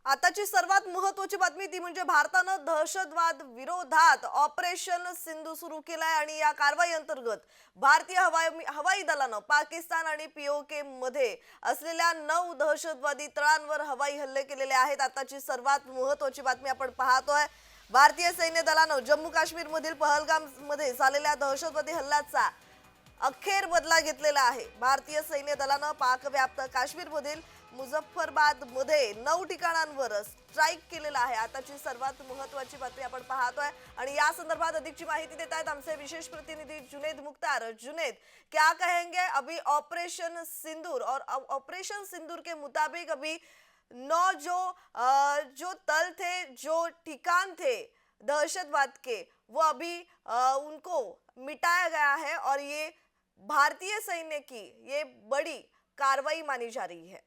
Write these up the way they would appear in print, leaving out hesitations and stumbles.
आताची सर्वात महत्त्वाची बातमी ती म्हणजे भारतानं दहशतवाद विरोधात ऑपरेशन सिंधू सुरू केलाय आणि या कारवाई अंतर्गत भारतीय हवाई दलानं पाकिस्तान आणि पीओके मध्ये असलेल्या 9 दहशतवादी तळांवर हवाई हल्ले केलेले आहेत। आताची सर्वात महत्त्वाची बातमी आपण पाहतोय। भारतीय सैन्य दलानं जम्मू काश्मीर मधील पहलगाम मध्ये झालेल्या दहशतवादी हल्ल्याचा अखेर बदला घेतलेला आहे। भारतीय सैन्य दलानं पाकव्याप्त काश्मीरमधील मुझफ्फराबाद मध्ये 9 ठिकाणांवर स्ट्राईक केलेला आहे। आताची सर्वात महत्त्वाची बातमी आपण पाहतोय आणि या संदर्भात अधिकची माहिती देत आहेत आमचे विशेष प्रतिनिधी जुनेद मुख्तार। जुनेद, क्या कहेंगे अभी ऑपरेशन सिंदूर और ऑपरेशन सिंदूर के मुताबिक अभी 9 जो तल थे, जो ठिकान थे दहशतवाद के, वो अभी उनको मिटाया गया है और ये भारतीय सैन्य की ये बड़ी कार्रवाई मानी जा रही है।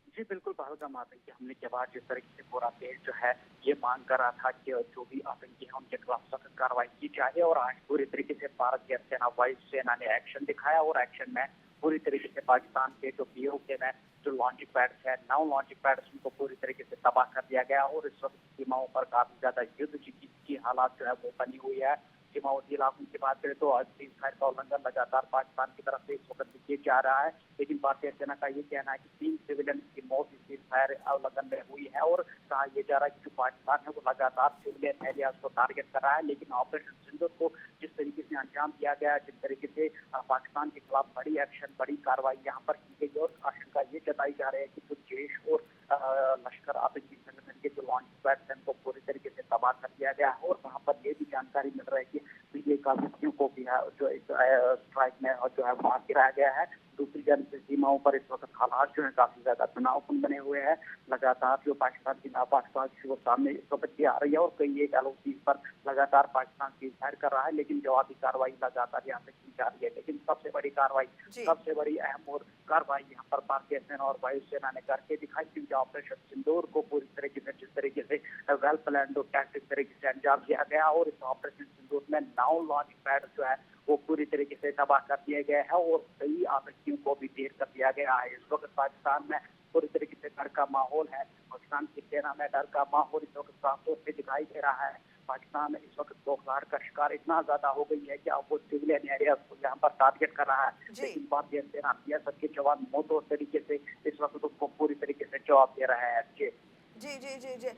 जी बिल्कुल, पहलगाम आतंकी हमले के बाद जिस तरीके से पूरा देश जो है ये मांग कर रहा था कि जो भी आतंकी है उनके खिलाफ सख्त कार्रवाई की जाए, और आज पूरी तरीके से भारतीय सेना, वायुसेना ने एक्शन दिखाया। और एक्शन में पूरी तरीके से पाकिस्तान के जो पीओके में जो लॉन्चिंग पैड्स है, 9 लॉन्चिंग पैड्स, उनको पूरी तरीके से तबाह कर दिया गया। और इस वक्त सीमाओं पर काफी ज्यादा युद्ध की हालात जो है वो बनी हुई है। सीमावर्ती इलाकों की बात करें तो आज सीजफायर का उल्लंघन लगातार पाकिस्तान की तरफ से इस वक्त किया जा रहा है, लेकिन भारतीय सेना का ये कहना है कि 3 सिविलियन की मौत इस सीजफायर उल्लंघन में हुई है। और कहा यह जा रहा है कि जो पाकिस्तान है वो लगातार सिविलियन एरियाज को टारगेट कर रहा है। लेकिन ऑपरेशन सिंदूर को जिस तरीके से अंजाम दिया गया, जिस तरीके से पाकिस्तान के खिलाफ बड़ी एक्शन, बड़ी कार्रवाई यहाँ पर की गई, और आशंका ये जताई जा रही है कि जो जैश और लश्कर आतंकी संगठन के जो लॉन्च पैड्स हैं उनको पूरी तरीके से तबाह कर दिया गया है। और वहाँ पर ये भी जानकारी मिल रही है कि पीए का व्यक्तियों को भी जो स्ट्राइक में जो है मार गिराया गया है। दूसरी जानब सीमाओं पर इस वक्त हालात जो है काफी ज्यादा तनावपूर्ण बने हुए हैं। लगातार जो पाकिस्तान की नापाकबाजी वो सामने इस वक्त आ रही है, और कई एक एलओसी पर लगातार पाकिस्तान की फायर कर रहा है, लेकिन जवाबी कार्रवाई लगातार यहाँ पे की जा रही है। लेकिन सबसे बड़ी कार्रवाई, सबसे बड़ी अहम और कार्रवाई यहाँ पर भारतीय सेना और वायुसेना ने करके दिखाई, क्योंकि ऑपरेशन सिंदूर को पूरी तरीके से, जिस तरीके से वेल प्लान और टैक्टिक तरीके से अंजाम दिया गया, और इस ऑपरेशन सिंदूर में 9 लॉन्च पैड जो है वो पूरी तरीके से तबाह कर दिए गए हैं, और कई आतंकियों को भी ढेर कर दिया गया है। इस वक्त पाकिस्तान में पूरी तरीके से डर का माहौल है। पाकिस्तान की सेना में डर का माहौल इस वक्त साफ तौर पर दिखाई दे रहा है। पाकिस्तान इस वक्त बौखलाहट का शिकार इतना ज्यादा हो गई है कि अब वो सिविलियन एरिया को यहाँ पर टारगेट कर रहा है, लेकिन भारतीय सेना, बीएसएफ के जवान मुंहतोड़ तरीके से इस वक्त उसको पूरी तरीके से जवाब दे रहे हैं। जी जी जी जी जी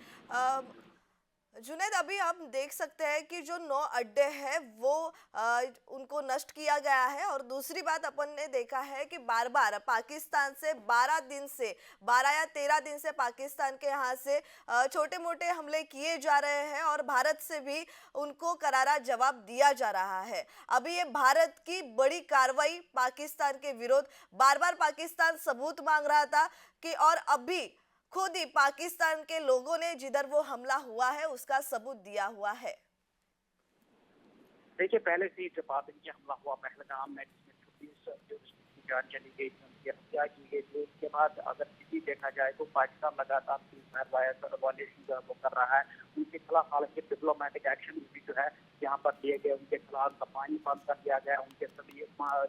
जुनैद, अभी हम देख सकते हैं कि जो 9 अड्डे हैं वो उनको नष्ट किया गया है। और दूसरी बात अपन ने देखा है कि बार बार पाकिस्तान से 12 या 13 दिन से पाकिस्तान के यहाँ से छोटे मोटे हमले किए जा रहे हैं, और भारत से भी उनको करारा जवाब दिया जा रहा है। अभी ये भारत की बड़ी कार्रवाई पाकिस्तान के विरोध, बार बार पाकिस्तान सबूत मांग रहा था कि, और अभी खुद ही पाकिस्तान के लोगों ने जिधर वो हमला हुआ है उसका सबूत दिया हुआ है। देखिए, पहले से ही जब आतंकी हमला हुआ पहलगाम में, जिसमें 26 जो की जान चली गई थी, उनकी हत्या की गई थी, उसके बाद अगर स्थिति देखा जाए तो पाकिस्तान लगातार वायलेशन जो है वो कर रहा है। उनके खिलाफ हालांकि डिप्लोमेटिक एक्शन भी जो है यहाँ पर लिए गए, उनके खिलाफ पानी बंद कर दिया गया, उनके सभी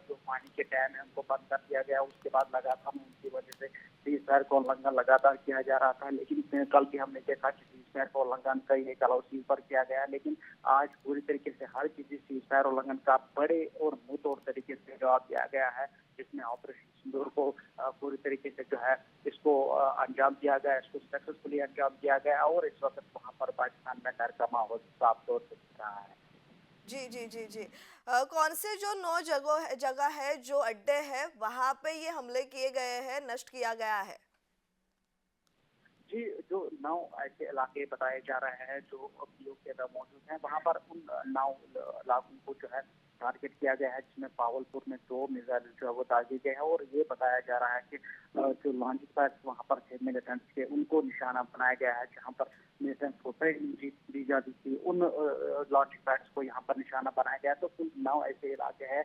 जो पानी के डैम है उनको बंद कर दिया गया। उसके बाद लगातार उनकी वजह से सीजफायर का उल्लंघन लगातार किया जा रहा था, लेकिन कल भी हमने देखा कि सीजफायर का उल्लंघन कई एक एलओसी पर किया गया। लेकिन आज पूरी तरीके से हर किसी सीजफायर उल्लंघन का बड़े और मुंह तोड़ तरीके से जवाब दिया गया है, जिसमें ऑपरेशन सिंदूर को पूरी तरीके से जो है इसको अंजाम दिया गया, इसको सक्सेसफुली अंजाम दिया गया। और इस वक्त वहाँ पर पाकिस्तान में डर का माहौल साफ तौर पर दिख रहा है। जी जी जी जी कौन से जो 9 जगह है, जो अड्डे हैं वहां पे ये हमले किए गए हैं, नष्ट किया गया है? जी, जो 9 ऐसे इलाके बताए जा रहे हैं जो पीओके में मौजूद हैं, वहाँ पर उन 9 इलाकों को जो है टारगेट किया गया है, जिसमें पावलपुर में 2 मिसाइल जो है वो दागे गए हैं। और ये बताया जा रहा है कि जो लॉन्चिंग पैड्स वहाँ पर थे मिलिटेंट्स के, उनको निशाना बनाया गया है। जहाँ पर मिलिटेंट्स को ट्रेनिंग दी जाती थी, उन लॉन्चिंग पैड्स को यहाँ पर निशाना बनाया गया। तो कुल 9 ऐसे इलाके हैं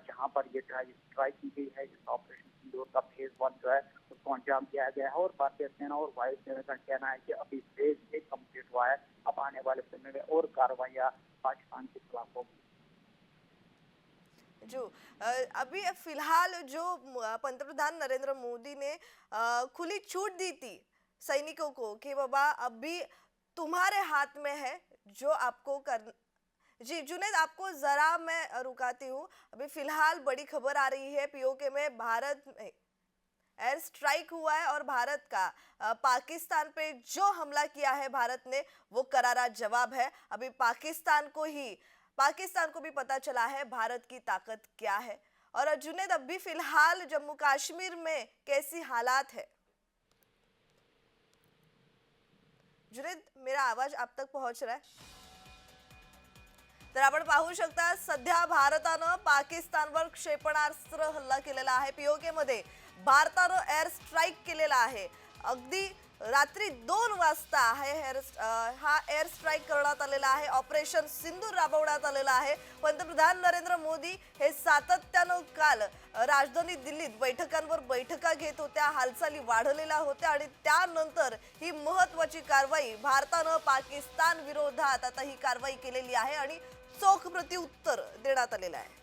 जहाँ पर ये जो है स्ट्राइक की गई है। इस ऑपरेशन सिंदूर का फेज 1 जो है उसको अंजाम दिया गया है, और भारतीय सेना और वायुसेना का कहना है कि अभी फेज 1 कंप्लीट हुआ है, अब आने वाले समय में और कार्रवाइयां पाकिस्तान के खिलाफ होगी। जो अभी फिलहाल जो पंतप्रधान नरेंद्र मोदी ने खुली छूट दी थी सैनिकों को कि बाबा अभी तुम्हारे हाथ में है जो आपको कर। जी जुनेद, आपको जरा मैं रुकाती हूँ। अभी फिलहाल बड़ी खबर आ रही है, पीओके में भारत में एयर स्ट्राइक हुआ है और भारत का पाकिस्तान पे जो हमला किया है भारत ने, वो करारा जवाब है। अभी पाकिस्तान को भी पता चला है भारत की ताकत क्या है। और जुनेद, अभी फिलहाल जम्मू कश्मीर में कैसी हालात है? जुनेद, मेरा आवाज आप तक पहुंच रहा है? तर आपण पाहू शकता सध्या भारतानं पाकिस्तानवर क्षेपणास्त्र हल्ला केलेला आहे। पीओके मध्ये भारतानं एअर स्ट्राईक केलेला आहे। अगदी रात्री 2 वाजता हा एअर स्ट्राईक करण्यात आलेला आहे। ऑपरेशन सिंदूर राबवण्यात आलेला आहे। पंतप्रधान नरेंद्र मोदी हे सातत्यानं काल राजधानी दिल्लीत बैठकांवर बैठका घेत होत्या, हालचाली वाढलेल्या होत्या आणि त्यानंतर ही महत्त्वाची कारवाई भारतानं पाकिस्तान विरोधात आता ही कारवाई केलेली आहे आणि चोख प्रत्युत्तर देण्यात आलेलं आहे।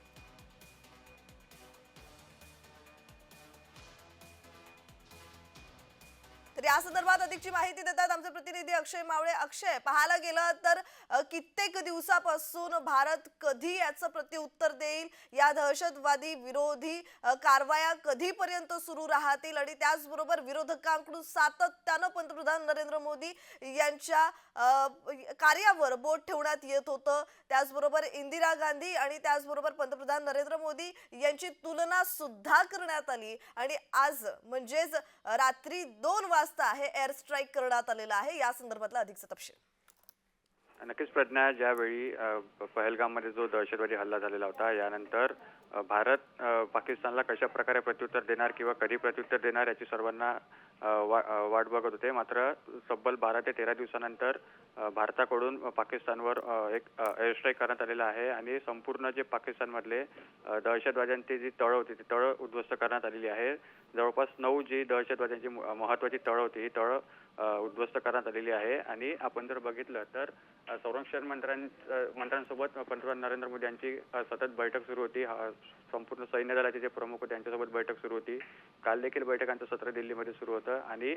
तर या संदर्भात अधिकची माहिती देतात आमचे प्रतिनिधी अक्षय मावळे। अक्षय, पाहायला गेलं तर कित्येक दिवसापासून भारत कधी याचं प्रत्युत्तर देईल, या दहशतवादी विरोधी कारवाया कधीपर्यंत सुरू राहतील आणि त्याचबरोबर विरोधकांकडून सातत्यानं पंतप्रधान नरेंद्र मोदी यांच्या कार्यावर बोट ठेवण्यात येत होतं। त्याचबरोबर इंदिरा गांधी आणि त्याचबरोबर पंतप्रधान नरेंद्र मोदी यांची तुलना सुद्धा करण्यात आली आणि आज म्हणजेच रात्री 2 वाजता हे एअर स्ट्राईक करण्यात आलेलं आहे। या संदर्भातला अधिकचा तपशील। नक्कीच प्रज्ञा, ज्यावेळी पहलगाममध्ये जो दहशतवादी हल्ला झालेला होता, यानंतर भारत पाकिस्तानला कशा प्रकारे प्रत्युत्तर देणार किंवा कधी प्रत्युत्तर देणार याची सर्वांना वाट बघत होते। मात्र तब्बल 12 ते 13 दिवसानंतर भारताकडून पाकिस्तानवर एक एअर स्ट्राईक करण्यात आलेला आहे आणि संपूर्ण जे पाकिस्तानमधले दहशतवाद्यांची जी तळं होती ती तळं उद्ध्वस्त करण्यात आलेली आहे। जवळपास 9 जी दहशतवाद्यांची महत्त्वाची तळं होती ही तळं उद्ध्वस्त करण्यात आलेली आहे। आणि आपण जर बघितलं तर संरक्षण मंत्र्यांसोबत पंतप्रधान नरेंद्र मोदी यांची सतत बैठक सुरू होती। संपूर्ण सैन्य दलाचे जे प्रमुख होते त्यांच्यासोबत बैठक सुरू होती। काल देखील बैठकांचं सत्र दिल्लीमध्ये सुरू होतं आणि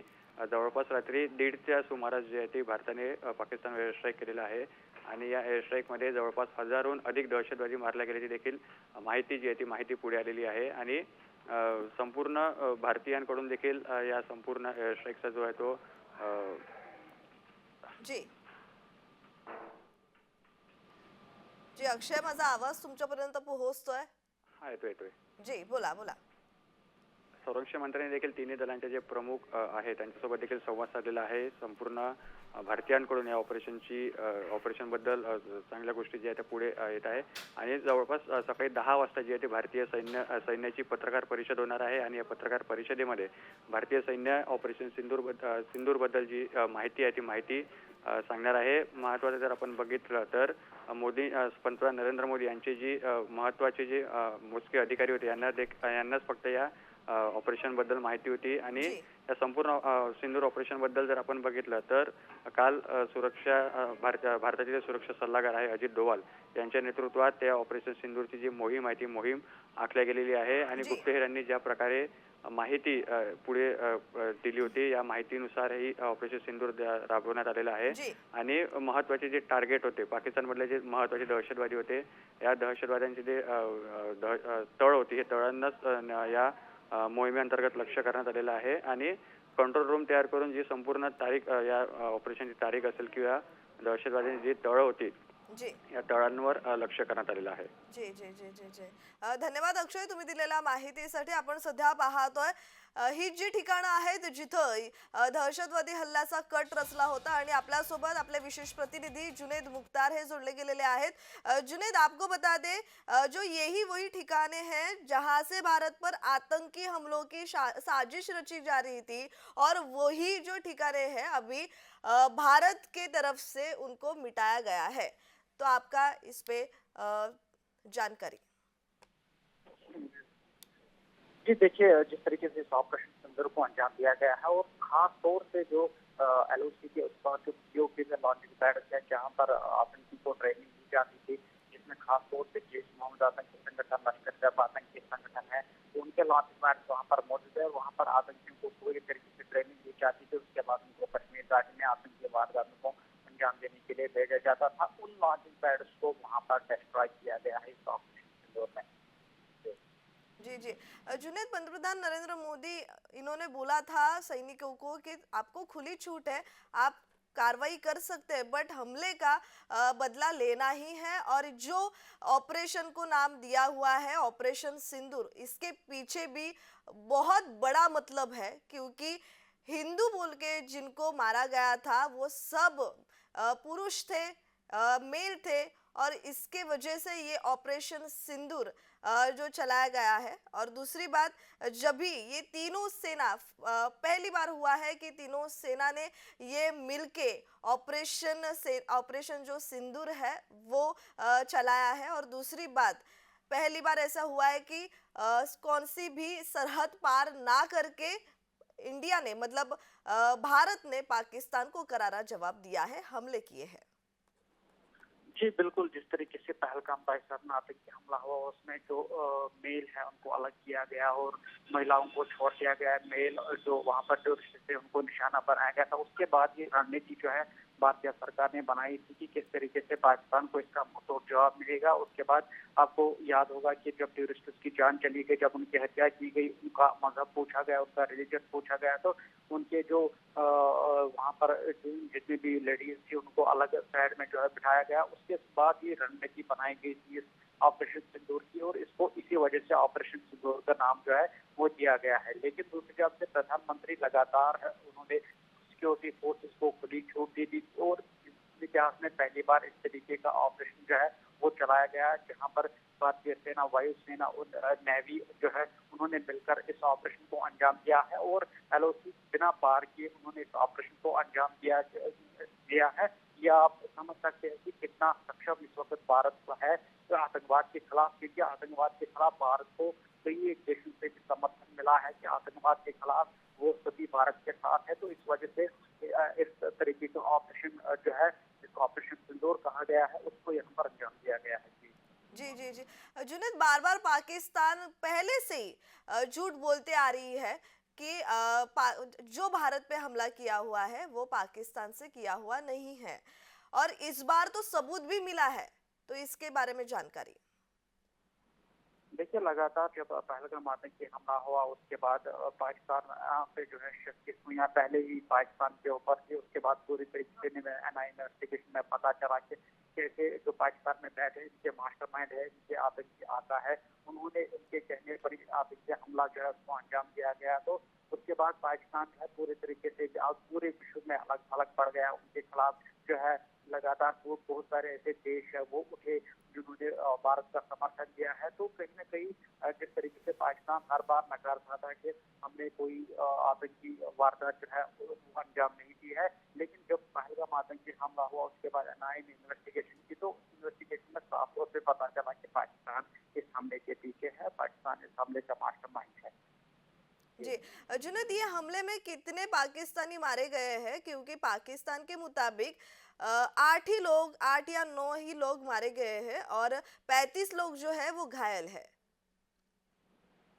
जवळपास रात्री 1:30च्या सुमारास जे आहे ते भारताने पाकिस्तान एअर स्ट्राईक केलेला आहे आणि या एअर स्ट्राईकमध्ये जवळपास 1000हून अधिक दहशतवादी मारल्या गेल्याची देखील माहिती जी आहे ती माहिती पुढे आलेली आहे। आणि संपूर्ण भारतीयांकडून देखील या संपूर्ण एअर स्ट्राईकचा जो आहे तो जी जी अक्षय, माझा आवाज तुमच्यापर्यंत पोहोचतोय? हा येतोय। जी बोला बोला। संरक्षण मंत्र्यांनी देखील तिन्ही दलांचे जे प्रमुख आहेत त्यांच्यासोबत देखील संवाद साधलेला आहे। संपूर्ण भारतीयांकडून या ऑपरेशन बद्दल चांगल्या गोष्टी ज्या आहेत त्या पुढे येत आहे आणि जवळपास सकाळी 10 वाजता जी आहे ती भारतीय सैन्याची पत्रकार परिषद होणार आहे आणि या पत्रकार परिषदेमध्ये भारतीय सैन्य ऑपरेशन सिंदूर बद्दल जी माहिती आहे ती माहिती सांगणार आहे। महत्त्वाचं जर आपण बघितलं तर पंतप्रधान नरेंद्र मोदी यांचे जी महत्त्वाचे जे मोजके अधिकारी होते यांनाच फक्त या ऑपरेशन बद्दल माहिती होती आणि या संपूर्ण सिंदूर ऑपरेशन बद्दल जर आपण बघितलं तर काल भारताचे सुरक्षा सल्लागार आहे अजित डोवाल यांच्या नेतृत्वात त्या ऑपरेशन सिंदूरची जी मोहीम आहे ती मोहीम आखल्या गेलेली आहे आणि गुप्तहेरांनी ज्या प्रकारे माहिती पुढे दिली होती या माहितीनुसार ही ऑपरेशन सिंदूर राबवण्यात आलेलं आहे। आणि महत्त्वाचे जे टार्गेट होते पाकिस्तानमधले जे महत्त्वाचे दहशतवादी होते या दहशतवाद्यांचे जे तळ होती हे तळांनाच या मोहिमेअंतर्गत लक्ष करण्यात आलेलं आहे आणि कंट्रोल रूम तयार करून जी संपूर्ण तारीख या ऑपरेशनची तारीख असेल किंवा दहशतवाद्यांची जी तळं होती या तळांवर लक्ष करण्यात आलेलं आहे। जी जी जी जी जी धन्यवाद अक्षय, तुम्ही दिलेल्या माहितीसाठी। आपण सध्या पाहतोय ही जी ठिकाणं आहेत जिथं दहशतवादी हल्ल्याचा कट रचला होता आणि आपल्या सोबत आपले विशेष प्रतिनिधी जुनेद मुख्तार हे जोडले गेलेले आहेत। जुनेद, आपको बता दे जो यही वही ठिकाने हैं जहां से भारत पर आतंकी हमलों की साजिश रची जा रही थी और वही जो ठिकाने हैं अभी भारत के तरफ से उनको मिटाया गया है। तो आपका इस पे जानकारी। जी देखिए, जिस तरीके से इस ऑपरेशन सिंदूर को अंजाम दिया गया है और खास तौर से जो LOC के उस पर जो पीओके से लॉन्चिंग पैड है जहाँ पर आतंकी को ट्रेनिंग दी जाती थी, जिस जिसमें खास तौर से जैश मोहम्मद आतंकी संगठन, लश्कर आतंकी संगठन है, उनके लॉन्चिंग पैड वहाँ पर मौजूद है। वहाँ पर आतंकियों को पूरी तरीके से ट्रेनिंग दी जाती थी। उसके बाद उनको कश्मीर घाटी में आतंकी वारदातों को अंजाम देने के लिए भेजा जाता था। उन लॉन्चिंग पैड्स को वहाँ पर डिस्ट्रॉय किया गया है इस ऑपरेशन सिंदूर में। जी जी। जुनैद, पंतप्रधान नरेंद्र मोदी इन्होंने बोला था सैनिकों को कि आपको खुली छूट है, आप कार्रवाई कर सकते हैं, बट हमले का बदला लेना ही है। और जो ऑपरेशन को नाम दिया हुआ है ऑपरेशन सिंदूर, इसके पीछे भी बहुत बड़ा मतलब है, क्योंकि हिंदू बोल के जिनको मारा गया था वो सब पुरुष थे, मेल थे, और इसके वजह से ये ऑपरेशन सिंदूर जो चलाया गया है। और दूसरी बात, जब भी ये तीनों सेना पहली बार हुआ है कि तीनों सेना ने ये मिलके ऑपरेशन जो सिंदूर है वो चलाया है। और दूसरी बात, पहली बार ऐसा हुआ है कि कौन सी भी सरहद पार ना करके इंडिया ने, मतलब भारत ने पाकिस्तान को करारा जवाब दिया है, हमले किए हैं। जी बिल्कुल, जिस तरीके से पहलगाम पाकिस्तान में आतंकी हमला हुआ उसमें जो मेल है उनको अलग किया गया और महिलाओं को छोड़ दिया गया। मेल जो वहाँ पर जो थे उनको निशाना बनाया गया था। उसके बाद ये रणनीति जो है भारतीय सरकार ने बनाई थी कि किस तरीके से पाकिस्तान को इसका मुंहतोड़ जवाब मिलेगा। उसके बाद आपको याद होगा कि जब टूरिस्ट्स की जान चली गई, जब उनकी हत्या की गई, उनका मजहब पूछा गया, उनका रिलीजन पूछा गया, तो उनके जो वहाँ पर जितनी भी लेडीज थी उनको अलग साइड में जो है बिठाया गया। उसके बाद ये रणनीति बनाई गई थी इस ऑपरेशन सिंदूर की, और इसको इसी वजह से ऑपरेशन सिंदूर का नाम जो है वो दिया गया है। लेकिन दूसरी तरफ से प्रधानमंत्री लगातार उन्होंने सिक्योरिटी फोर्सेस को खुली छूट दी थी, और इतिहास में पहली बार इस तरीके का ऑपरेशन जो है वो चलाया गया, जहां पर भारतीय सेना, वायुसेना और नेवी जो है उन्होंने मिलकर इस ऑपरेशन को अंजाम दिया है। और एलओसी बिना पार किए उन्होंने इस ऑपरेशन को अंजाम दिया है। यह आप समझ सकते हैं कि कितना सक्षम इस वक्त भारत है तो आतंकवाद के खिलाफ, क्योंकि आतंकवाद के खिलाफ भारत को कई एक देशों से भी समर्थन मिला है कि आतंकवाद के खिलाफ वो सभी भारत के साथ है। तो इस वजह से इस तरीके का ऑपरेशन जो है, जिसको ऑपरेशन सिंदूर कहा गया है, उसको यहाँ पर अंजाम दिया गया है। जी जी जी। जुनैद, बार बार पाकिस्तान पहले से ही झूठ बोलते आ रही है कि जो भारत पे हमला किया हुआ है वो पाकिस्तान से किया हुआ नहीं है, और इस बार तो सबूत भी मिला है, तो इसके बारे में जानकारी। देखिए, लगातार जब पहलगाम आतंकी हमला हुआ उसके बाद पाकिस्तान पे जो है शक्ति हुई, पहले ही पाकिस्तान के ऊपर थी। उसके बाद पूरी तरीके से एनआई इन्वेस्टिगेशन में पता चला कि कैसे जो पाकिस्तान में बैठे इनके मास्टरमाइंड है, इनके आतंकी आता है, उन्होंने उनके कहने पर ही आतंकी हमला जो है उसको अंजाम दिया गया। तो उसके बाद पाकिस्तान जो है पूरी तरीके से पूरे विश्व में अलग अलग पड़ गया। उनके खिलाफ जो है लगातार बहुत सारे ऐसे देश है वो उठे जिन्होंने भारत का समर्थन दिया है। तो कहीं ना कहीं जिस तरीके से पाकिस्तान हर बार नकारता था कि हमने कोई आतंकी वारदात जो है वो अंजाम नहीं दी है, लेकिन जब पहलगाम आतंकी हमला हुआ उसके बाद एनआई ने इन्वेस्टिगेशन की, तो इन्वेस्टिगेशन में साफ तौर पे पता चला कि पाकिस्तान इस हमले के पीछे है, पाकिस्तान इस हमले का मास्टरमाइंड है। जी। जुनैद, ये हमले में कितने पाकिस्तानी मारे गए हैं? क्योंकि पाकिस्तान के मुताबिक 8 या 9 ही लोग मारे गए हैं और 35 लोग जो है वो घायल है।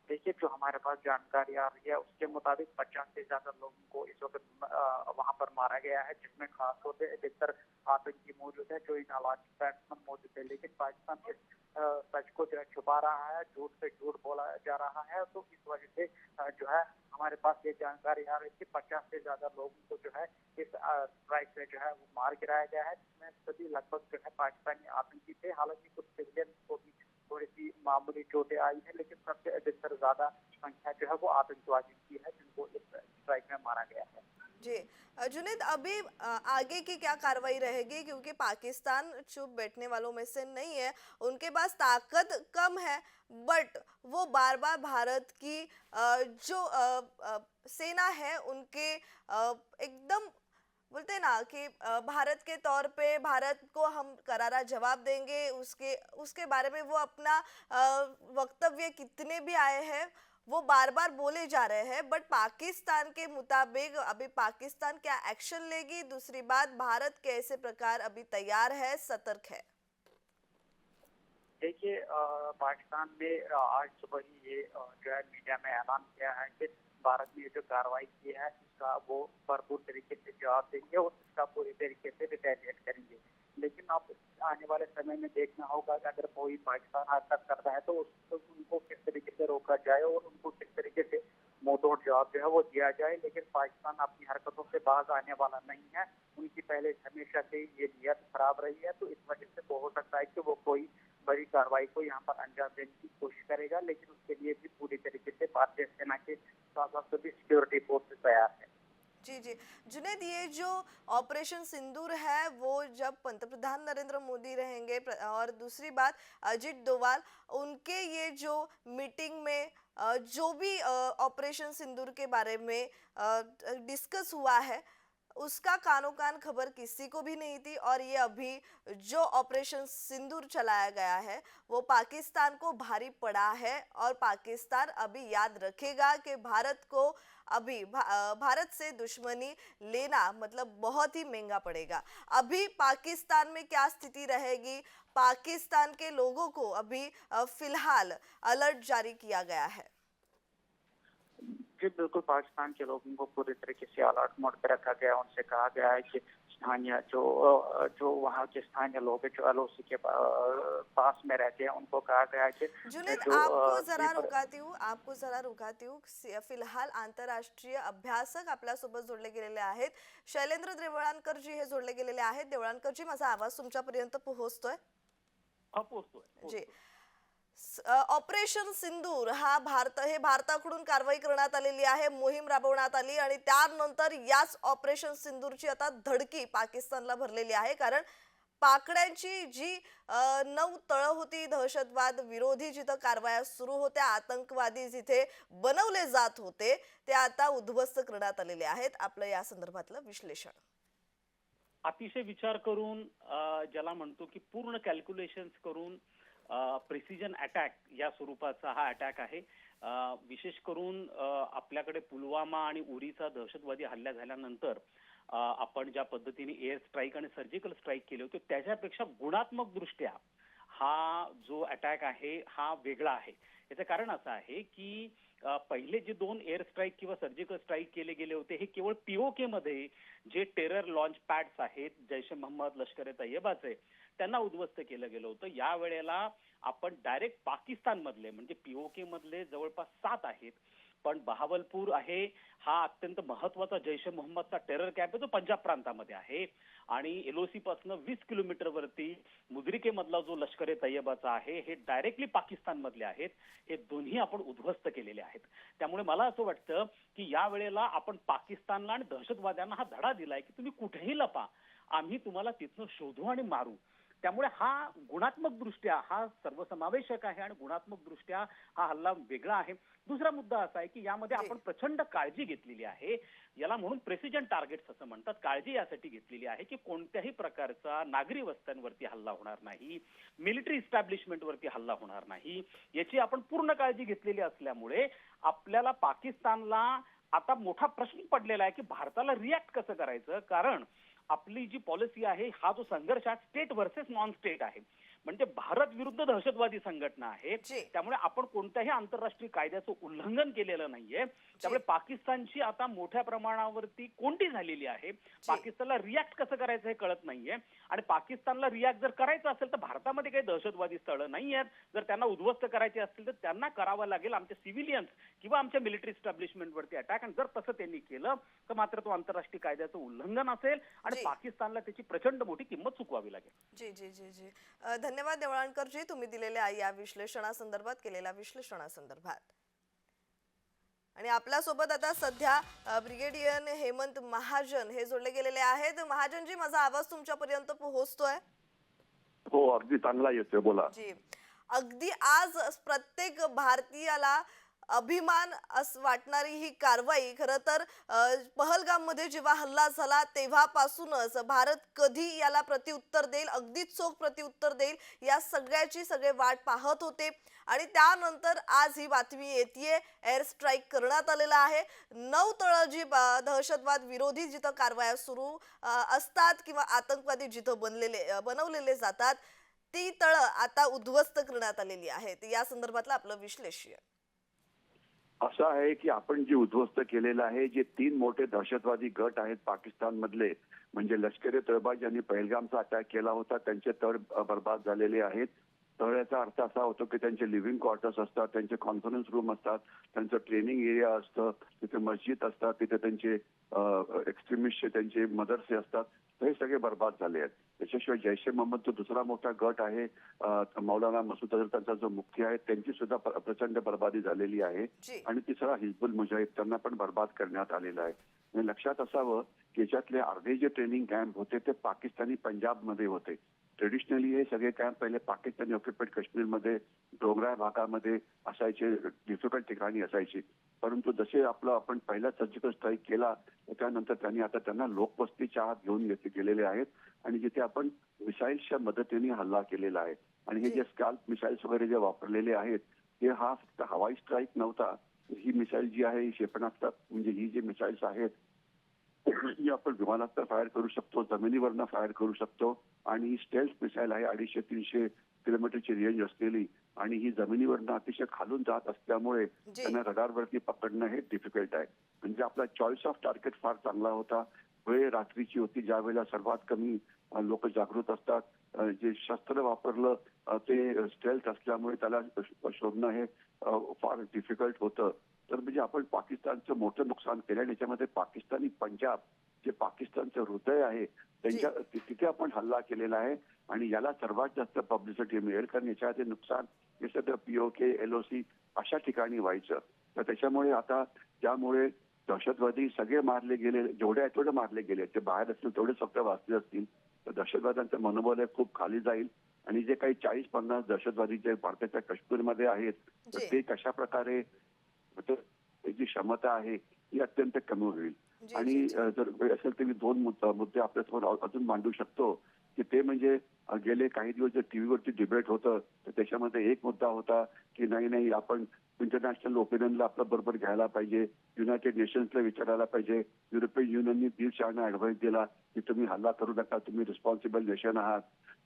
देखिए, जो हमारे पास जानकारी आ रही है उसके मुताबिक 50 से ज्यादा लोगों को इस वक्त वहां पर मारा गया है, जिसमें खास तौर से अधिकतर आतंकी मौजूद है जो इन में मौजूद है। लेकिन पाकिस्तान इस सच को जो है छुपा रहा है, झूठ से झूठ बोला जा रहा है। तो इस वजह से जो है हमारे पास ये जानकारी आ रही है कि 50 से ज्यादा लोगों को जो है इस स्ट्राइक से जो है वो मार गिराया गया है, जिसमें सभी लगभग जो है पाकिस्तानी आतंकी थे। हालांकि कुछ सिविलियन को भी थोड़ी सी मामूली चोटें आई है, लेकिन सबसे अधिकतर ज्यादा संख्या जो है वो आतंकवादी की है जिनको इस स्ट्राइक में मारा गया है। जी। जुनैद, अभी आगे की क्या कार्रवाई रहेगी? क्योंकि पाकिस्तान चुप बैठने वालों में से नहीं है, उनके पास ताकत कम है, बट वो बार बार भारत की जो सेना है उनके एकदम बोलते हैं ना कि भारत के तौर पे भारत को हम करारा जवाब देंगे, उसके उसके बारे में वो अपना वक्तव्य कितने भी आए हैं वो बार बार बोले जा रहे हैं। बट पाकिस्तान के मुताबिक अभी पाकिस्तान क्या एक्शन लेगी, दूसरी बात भारत कैसे प्रकार अभी तैयार है, सतर्क है। देखिए पाकिस्तान ने आज सुबह ही ये जो है मीडिया में ऐलान किया है कि भारत ने जो कार्रवाई की है इसका वो भरपूर तरीके से जवाब देंगे और इसका पूरी तरीके से रिटेलिएट करेंगे। लेकिन अब आने वाले समय में देखना होगा कि अगर कोई पाकिस्तान हरकत कर रहा है तो उनको किस तरीके से रोका जाए और उनको किस तरीके से मुंहतोड़ जवाब जो है वो दिया जाए। लेकिन पाकिस्तान अपनी हरकतों से बाज आने वाला नहीं है। उनकी पहले हमेशा से ये नीयत खराब रही है, तो इस वजह से वो हो सकता है कि वो कोई बड़ी कार्रवाई को यहाँ पर अंजाम देने की कोशिश करेगा, लेकिन उसके लिए भी पूरी तरीके से भारतीय सेना के साथ साथ सभी सिक्योरिटी फोर्सेस तैयार है। जी जी। जुनैद, ये जो ऑपरेशन सिंदूर है वो जब पंतप्रधान नरेंद्र मोदी रहेंगे और दूसरी बात अजित डोभाल उनके ये जो मीटिंग में जो भी ऑपरेशन सिंदूर के बारे में डिस्कस हुआ है उसका कानो कान खबर किसी को भी नहीं थी। और ये अभी जो ऑपरेशन सिंदूर चलाया गया है वो पाकिस्तान को भारी पड़ा है और पाकिस्तान अभी याद रखेगा कि भारत को अभी भारत से दुश्मनी लेना मतलब बहुत ही महंगा पड़ेगा। अभी पाकिस्तान में क्या स्थिति रहेगी, पाकिस्तान के लोगों को अभी फिलहाल अलर्ट जारी किया गया है। जी बिल्कुल, पाकिस्तान के लोगों को पूरी तरीके से अलर्ट मोड पे रखा गया है। उनसे कहा गया है कि स्थानीय जो वहाँ के स्थानीय लोग हैं, जो एलओसी के पास में रहते हैं, उनको कहा गया है कि जुनैद, जो आपको जरा रुकाती हूँ। फिलहाल आंतरराष्ट्रीय अभ्यासक आपल्यासोबत जोडले गेलेले आहेत, शैलेंद्र देवळानकर जी हे जोडले गेलेले आहेत। देवळानकर जी, माझा आवाज तुमच्यापर्यंत पोहोचतोय? जी। ऑपरेशन सिंदूर हा भारताकडून कारवाई करण्यात आलेली आहे, मोहीम राबवण्यात आली आणि त्यानंतर याच ऑपरेशन सिंदूरची आता धडकी पाकिस्तानला भरलेली आहे। कारण पाकड्यांची जी 9 तळं होती दहशतवाद विरोधी, जिथं कारवाया सुरू होत्या, आतंकवादी जिथे बनवले जात होते, ते आता उद्ध्वस्त करण्यात आलेले आहेत। आपलं या संदर्भातलं विश्लेषण? अतिशय विचार करून ज्याला म्हणतो की पूर्ण कॅल्क्युलेशन्स करून प्रिसिजन अटॅक या स्वरूपाचा हा अटॅक आहे। विशेष करून आपल्याकडे पुलवामा आणि उरीचा दहशतवादी हल्ला झाल्यानंतर आपण ज्या पद्धतीने एअर स्ट्राईक आणि सर्जिकल स्ट्राईक केले होते त्याच्यापेक्षा गुणात्मक दृष्ट्या हा जो अटॅक आहे हा वेगळा आहे। याचं कारण असं आहे की पहिले जे 2 एअर स्ट्राईक किंवा सर्जिकल स्ट्राईक केले गेले होते हे केवळ पीओके मध्ये जे टेरर लॉन्च पॅड्स आहेत जैश ए मोहम्मद लष्कर ए तैयबाचे त्यांना उद्ध्वस्त केलं गेलं होतं। या वेळेला आपण डायरेक्ट पाकिस्तान मधले म्हणजे पीओके मधले जवळपास 7 आहेत, पण बहावलपूर आहे हा अत्यंत महत्वाचा जैश ए मोहम्मदचा टेरर कॅम्प आहे जो पंजाब प्रांतामध्ये आहे आणि एलओसी पासून 20 किलोमीटर वरती मुद्रिके मधला जो लष्कर ए तैयबाचा आहे हे डायरेक्टली पाकिस्तान मधले आहेत। हे दोन्ही आपण उद्ध्वस्त केलेले आहेत। त्यामुळे मला असं वाटतं की या वेळेला आपण पाकिस्तानला आणि दहशतवाद्यांना हा धडा दिलाय की तुम्ही कुठेही लपा, आम्ही तुम्हाला तिथनं शोधू आणि मारू। त्यामुळे हा गुणात्मक दृष्ट्या हा सर्वसमावेशक आहे आणि गुणात्मक दृष्ट्या हा हल्ला वेगळा आहे। दुसरा मुद्दा असा आहे की यामध्ये आपण प्रचंड काळजी घेतलेली आहे, याला म्हणून प्रेसिजन टार्गेट्स असं म्हणतात। काळजी यासाठी घेतलेली आहे की कोणत्याही प्रकारचा नागरी वस्त्यांवरती हल्ला होणार नाही, मिलिटरी इस्टॅब्लिशमेंटवरती हल्ला होणार नाही, याची आपण पूर्ण काळजी घेतलेली असल्यामुळे आपल्याला पाकिस्तानला आता मोठा प्रश्न पडलेला आहे की भारताला रिॲक्ट कसं करायचं। कारण आपली जी पॉलिसी आहे हा जो संघर्ष आहे स्टेट व्हर्सेस नॉन स्टेट आहे, म्हणजे भारत विरुद्ध दहशतवादी संघटना आहे। त्यामुळे आपण कोणत्याही आंतरराष्ट्रीय कायद्याचं उल्लंघन केलेलं नाहीये। त्यामुळे पाकिस्तानची आता मोठ्या प्रमाणावरती कोंडी झालेली आहे। पाकिस्तानला रिॲक्ट कसं करायचं हे कळत नाहीये आणि पाकिस्तानला रिॲक्ट जर करायचं असेल तर भारतामध्ये काही दहशतवादी स्थळं नाही आहेत, जर त्यांना उद्ध्वस्त करायचे असतील तर त्यांना करावं लागेल आमच्या सिव्हिलियन्स किंवा आमच्या मिलिटरी इस्टॅब्लिशमेंटवरती अटॅक, आणि जर तसं त्यांनी केलं तर मात्र तो आंतरराष्ट्रीय कायद्याचं उल्लंघन असेल आणि पाकिस्तानला त्याची प्रचंड मोठी किंमत चुकवावी लागेल। जी जी जी जी, धन्यवाद देवळानकर जी, तुम्ही दिलेल्या या विश्लेषणासंदर्भात केलेल्या विश्लेषणासंदर्भात। आणि आपल्या सोबत आता सध्या ब्रिगेडियर हेमंत महाजन हे जोडले गेलेले आहेत। महाजन जी, माझा आवाज तुमच्यापर्यंत पोहोचतोय? हो, अगदी चांगला येतोय, बोला। जी, अगदी आज प्रत्येक भारतीयाला अभिमान वाटणारी ही कारवाई। खरं तर पहलगाम मध्ये जेव्हा हल्ला झाला तेव्हापासूनच भारत कधी याला प्रत्युत्तर देईल, अगदी चोख प्रत्युत्तर देईल या सगळ्याची सगळे वाट पाहत होते आणि त्यानंतर आज ही बातमी येतेय एअर स्ट्राईक करण्यात आलेला आहे। 9 तळ जी दहशतवाद विरोधी जिथं कारवाया सुरू असतात किंवा आतंकवादी जिथं बनवलेले जातात ती तळं आता उद्ध्वस्त करण्यात आलेली आहेत. या संदर्भातलं आपलं विश्लेषण. असं आहे की आपण जे उद्ध्वस्त केलेलं आहे, जे 3 मोठे दहशतवादी गट आहेत पाकिस्तान मधले, म्हणजे लष्कर ए तैयबा ज्यांनी पहलगामचा अटॅक केला होता, त्यांचे तळ बर्बाद झालेले आहेत. तळ्याचा अर्थ असा होतो की त्यांचे लिव्हिंग क्वार्टर्स असतात, त्यांचे कॉन्फरन्स रूम असतात, त्यांचं ट्रेनिंग एरिया असतं, तिथे मस्जिद असतात, तिथे त्यांचे एक्स्ट्रीमिस्टचे त्यांचे मदरसे असतात. हे सगळे बर्बाद झाले आहेत. त्याच्याशिवाय जैश ए मोहम्मद जो दुसरा मोठा गट आहे, मौलाना मसूद अझहर त्यांचा जो मुख्य आहे, त्यांची सुद्धा प्रचंड बर्बादी झालेली आहे. जी. आणि तिसरा हिजबुल मुजाहिद, त्यांना पण बर्बाद करण्यात आलेला आहे. आणि लक्षात असावं की याच्यातले अर्धे जे ट्रेनिंग कॅम्प होते ते पाकिस्तानी पंजाबमध्ये होते. ट्रेडिशनली हे सगळे कॅम्प पहिले पाकिस्तानी ऑक्युपाईड काश्मीरमध्ये डोंगराळ भागामध्ये असायचे, डिफिकल्ट ठिकाणी असायची. परंतु जसे आपण पहिला सर्जिकल स्ट्राईक केला त्यानंतर त्यांना लोकवस्तीच्या आत घेऊन गेलेले आहेत आणि जिथे आपण मिसाईल्सच्या मदतीने हल्ला केलेला आहे. आणि हे जे स्काल्प मिसाईल्स वगैरे जे वापरलेले आहेत हे हा फक्त हवाई स्ट्राईक नव्हता. ही मिसाईल जी आहे ही क्षेपणास्त्र, म्हणजे ही जी मिसाईल्स आहेत ही आपण विमानास्त्र फायर करू शकतो, जमिनीवरनं फायर करू शकतो आणि ही स्टेल्थ मिसाईल आहे 250-300 किलोमीटरची रेंज असलेली आणि ही जमिनीवरनं अतिशय खालून जात असल्यामुळे त्यांना रडारवरती पकडणं हे डिफिकल्ट आहे. म्हणजे आपला चॉईस ऑफ टार्गेट फार चांगला होता. वेळ रात्रीची होती ज्यावेळेला सर्वात कमी लोक जागृत असतात. जे शस्त्र वापरलं ते स्टेल्थ असल्यामुळे त्याला शोधणं हे फार डिफिकल्ट होतं. तर म्हणजे आपण पाकिस्तानचं मोठं नुकसान केलं आणि याच्यामध्ये पाकिस्तानी पंजाब जे पाकिस्तानचं हृदय आहे तिथे आपण हल्ला केलेला आहे आणि याला सर्वात जास्त पब्लिसिटी मिळेल कारण याच्या आधी नुकसान हे सगळं POK, LOC अशा ठिकाणी व्हायचं. तर त्याच्यामुळे आता त्यामुळे दहशतवादी सगळे मारले गेले, जेवढे आहेत तेवढे मारले गेले. ते बाहेर असतील तेवढे फक्त वाचले असतील तर दहशतवाद्यांचं मनोबल हे खूप खाली जाईल आणि जे काही 40-50 दहशतवादी जे भारताच्या काश्मीरमध्ये आहेत तर ते कशा प्रकारे त्याची क्षमता आहे ही अत्यंत कमी होईल. आणि जर वेळ असेल तर मी 2 मुद्दे आपल्यासमोर अजून मांडू शकतो की ते म्हणजे गेले काही दिवस जे टीव्हीवरती डिबेट होतं तर त्याच्यामध्ये एक मुद्दा होता की नाही आपण इंटरनॅशनल ओपिनियनला आपल्या बरोबर घ्यायला पाहिजे, युनायटेड नेशन्सला विचारायला पाहिजे. युरोपियन युनियननी 1.5 ऍडव्हाइस दिला की तुम्ही हल्ला करू नका, तुम्ही रिस्पॉन्सिबल नेशन आहात.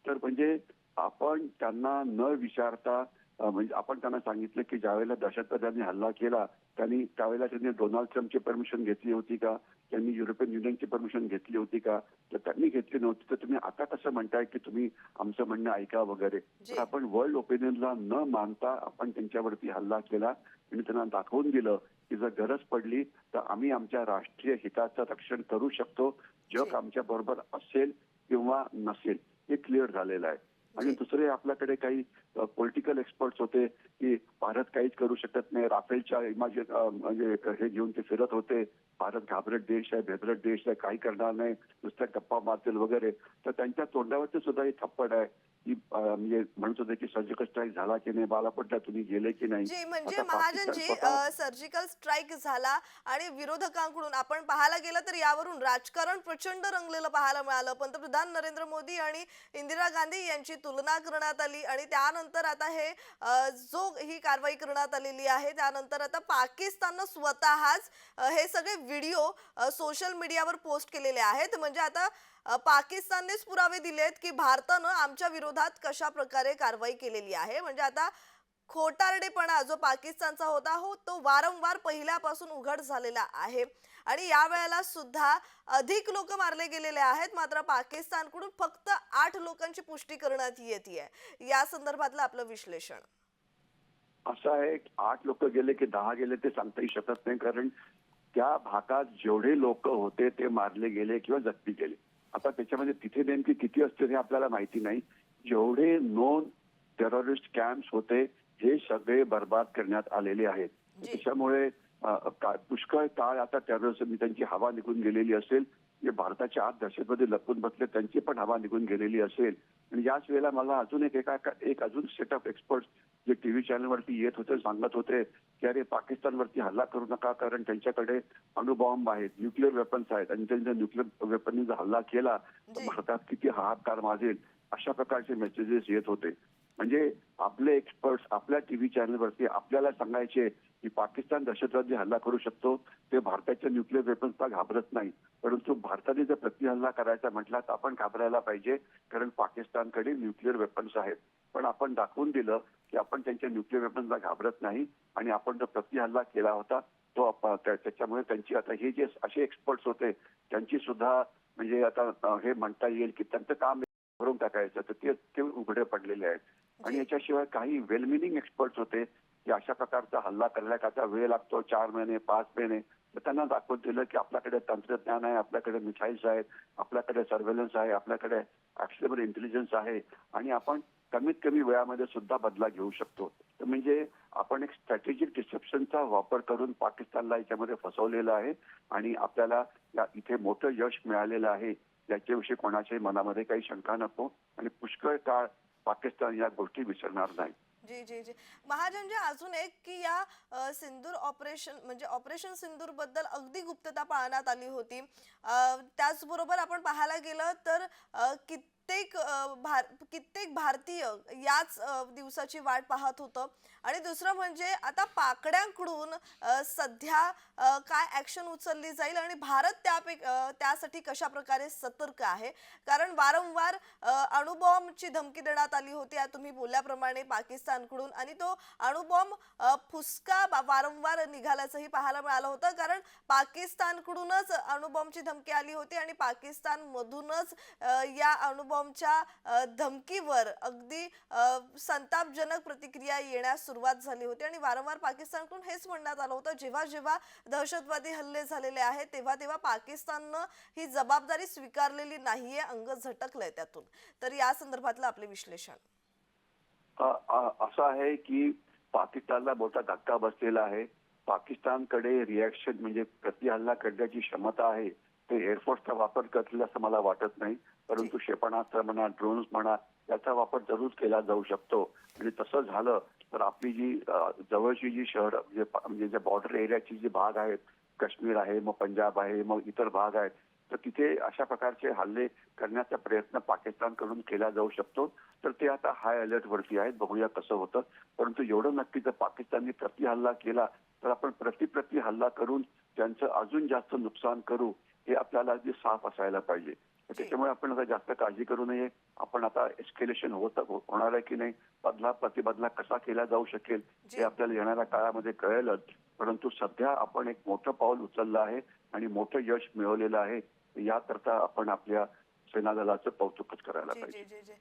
तर म्हणजे आपण त्यांना न विचारता म्हणजे आपण त्यांना सांगितलं की ज्यावेळेला दहशतवाद्यांनी हल्ला केला त्यावेळेला त्यांनी डोनाल्ड ट्रम्पची परमिशन घेतली होती का, त्यांनी युरोपियन युनियनची परमिशन घेतली होती का, तर त्यांनी घेतली नव्हती. तर तुम्ही आता कसं म्हणताय की तुम्ही आमचं म्हणणं ऐका वगैरे. तर आपण वर्ल्ड ओपिनियनला न मानता आपण त्यांच्यावरती हल्ला केला आणि त्यांना दाखवून दिलं की जर गरज पडली तर आम्ही आमच्या राष्ट्रीय हिताचं रक्षण करू शकतो. जग आमच्या बरोबर असेल किंवा नसेल हे क्लिअर झालेलं आहे. आणि दुसरे आपल्याकडे काही पॉलिटिकल एक्सपर्ट्स होते की भारत काहीच करू शकत नाही, राफेलच्या म्हणजे हे घेऊन ते फिरत होते. भारत घाबरट देश आहे, भेदरट देश आहे, काही करणार नाही, नुसत्या गप्पा मारतील वगैरे. तर त्यांच्या तोंडावरती सुद्धा ही थप्पड आहे की म्हणजे म्हणत होते की सर्जिकल स्ट्राईक झाला की नाही, बाला पडला तुम्ही गेले की नाही. जी म्हणजे महाजनजी सर्जिकल स्ट्राईक झाला आणि विरोधकांकडून आपण पाहायला गेलं तर यावरून राजकारण प्रचंड रंगलेलं पाहायला मिळालं. पंतप्रधान नरेंद्र मोदी आणि इंदिरा गांधी यांची तुलना करण्यात आली आणि त्यानंतर आता हे जो ही कारवाई करण्यात आलेली आहे त्यानंतर आता पाकिस्ताननं स्वतःच हे सगळे व्हिडिओ सोशल मीडियावर पोस्ट केलेले आहेत. म्हणजे आता पाकिस्ताननेच पुरावे दिलेत की भारतानं आमच्या विरोधात कशा प्रकारे कारवाई केलेली आहे. म्हणजे आता खोटारडेपणा जो पाकिस्तानचा होता तो वारंवार पहिल्यापासून उघड झालेला आहे आणि यावेळेला सुद्धा अधिक लोक मारले गेलेले आहेत. मात्र पाकिस्तानकडून फक्त 8 लोकांची पुष्टी करण्यात येते. या संदर्भातलं आपलं विश्लेषण असं आहे. 8 लोक गेले की 10 गेले ते सांगताही शकत नाही कारण त्या भागात जेवढे लोक होते ते मारले गेले किंवा जखमी गेले. आता त्याच्यामध्ये तिथे नेमके किती असतील हे आपल्याला माहिती नाही. जेवढे नोन टेररिस्ट कॅम्प्स होते हे सगळे बर्बाद करण्यात आलेले आहेत. त्याच्यामुळे पुष्कळ काळ आता टेररिस्ट त्यांची हवा निघून गेलेली असेल. जे भारताच्या आत दहशतवादी लपून बसले त्यांची पण हवा निघून गेलेली असेल. आणि याच वेळेला मला अजून एक अजून सेट ऑफ एक्सपर्ट्स जे टीव्ही चॅनलवरती येत होते सांगत होते की अरे पाकिस्तानवरती हल्ला करू नका कारण त्यांच्याकडे अणुबॉम्ब आहेत, न्यूक्लिअर वेपन्स आहेत आणि त्यांच्या न्यूक्लिअर वेपननी जर हल्ला केला तर भारतात किती हाहाकार माजेल अशा प्रकारचे मेसेजेस येत होते. म्हणजे आपले एक्सपर्ट्स आपल्या टीव्ही चॅनलवरती आपल्याला सांगायचे की पाकिस्तान दहशतवादी हल्ला करू शकतो, ते भारताच्या न्यूक्लिअर वेपन्सला घाबरत नाही. परंतु भारताने जर प्रतिहल्ला करायचा म्हटला तर आपण घाबरायला पाहिजे, कारण पाकिस्तानकडे न्यूक्लिअर वेपन्स आहेत. पण आपण दाखवून दिलं की आपण त्यांच्या न्यूक्लिअर वेपन्सला घाबरत नाही आणि आपण जो प्रतिहल्ला केला होता तो त्याच्यामुळे त्यांची आता हे जे असे एक्सपर्ट्स होते त्यांची सुद्धा म्हणजे आता हे म्हणता येईल की त्यांचं काम करून टाकायचं, तर ते उघडे पडलेले आहेत. आणि याच्याशिवाय काही वेल मिनिंग एक्सपर्ट्स होते की अशा प्रकारचा हल्ला करण्याकरता वेळ लागतो 4 महिने 5 महिने, तर त्यांना दाखवून दिलं की आपल्याकडे तंत्रज्ञान आहे, आपल्याकडे मिसाईल्स आहेत, आपल्याकडे सर्व्हेलन्स आहे, आपल्याकडे ऍक्शनेबल इंटेलिजन्स आहे आणि आपण कमीत कमी वेळामध्ये सुद्धा बदला घेऊ शकतो. तर म्हणजे आपण एक स्ट्रॅटेजिक डिसेप्शनचा वापर करून पाकिस्तानला याच्यामध्ये फसवलेलं आहे आणि आपल्याला इथे मोठं यश मिळालेलं आहे याच्याविषयी कोणाच्याही मनामध्ये काही शंका नको आणि पुष्कळ काळ पाकिस्तान या गोष्टी विसरणार नाही. जी जी जी महाजनजी, अजून एक की या सिंदूर ऑपरेशन म्हणजे ऑपरेशन सिंदूर बद्दल अगदी गुप्तता पाळण्यात आली होती. त्याचबरोबर आपण पाहायला गेलं तर कित्येक भारतीय याच दिवसाची वाट पाहत होतं. आणि दुसरं म्हणजे आता पाकड्यांकडून सध्या काय ऍक्शन उचलली जाईल आणि भारत त्यासाठी कशा प्रकारे सतर्क आहे, कारण वारंवार अणुबॉम्बची धमकी देण्यात आली होती तुम्ही बोलल्याप्रमाणे पाकिस्तानकडून, आणि तो अणुबॉम्ब फुसका वारंवार निघाल्याचंही पाहायला मिळालं होतं, कारण पाकिस्तानकडूनच अणुबॉम्बची धमकी आली होती आणि पाकिस्तानमधूनच या अणुबॉम्बच्या धमकीवर अगदी संतापजनक प्रतिक्रिया येण्यास सुरुवात झाली होती. आणि वारंवार पाकिस्तानकडून हेच म्हणण्यात आलं होतं, जेव्हा जेव्हा दहशतवादी हल्ले झालेले आहेत तेव्हा तेव्हा पाकिस्ताननं ही जबाबदारी स्वीकारलेली नाहीये, अंग झटकलंय त्यातून. तर या संदर्भातलं आपले विश्लेषण. असं आहे की पाकिस्तानला मोठा धक्का बसलेला आहे. पाकिस्तानकडे रिॲक्शन म्हणजे प्रतिहल्ला करण्याची क्षमता आहे, ते एअरफोर्सचा वापर करतील असं मला वाटत नाही. परंतु क्षेपणास्त्र म्हणा, ड्रोन्स म्हणा, याचा वापर जरूर केला जाऊ शकतो. आणि तसं झालं तर आपली जी जवळची जी शहर म्हणजे जे बॉर्डर एरियाची जी भाग आहेत, काश्मीर आहे, मग पंजाब आहे, मग इतर भाग आहेत, तर तिथे अशा प्रकारचे हल्ले करण्याचा प्रयत्न पाकिस्तानकडून केला जाऊ शकतो. तर ते आता हाय अलर्ट वरती आहेत, बघूया कसं होतं. परंतु एवढं नक्की जर पाकिस्तानने प्रतिहल्ला केला तर आपण प्रति हल्ला करून त्यांचं अजून जास्त नुकसान करू, हे आपल्याला अगदी साफ असायला पाहिजे. त्याच्यामुळे आपण आता जास्त काळजी करू नये. आपण आता एस्केलेशन होणार आहे की नाही, प्रतिबदला कसा केला जाऊ शकेल हे आपल्याला येणाऱ्या काळामध्ये कळेलच. परंतु सध्या आपण एक मोठं पाऊल उचललं आहे आणि मोठं यश मिळवलेलं आहे. याकरता आपण आपल्या सेना दलाचं कौतुकच करायला पाहिजे.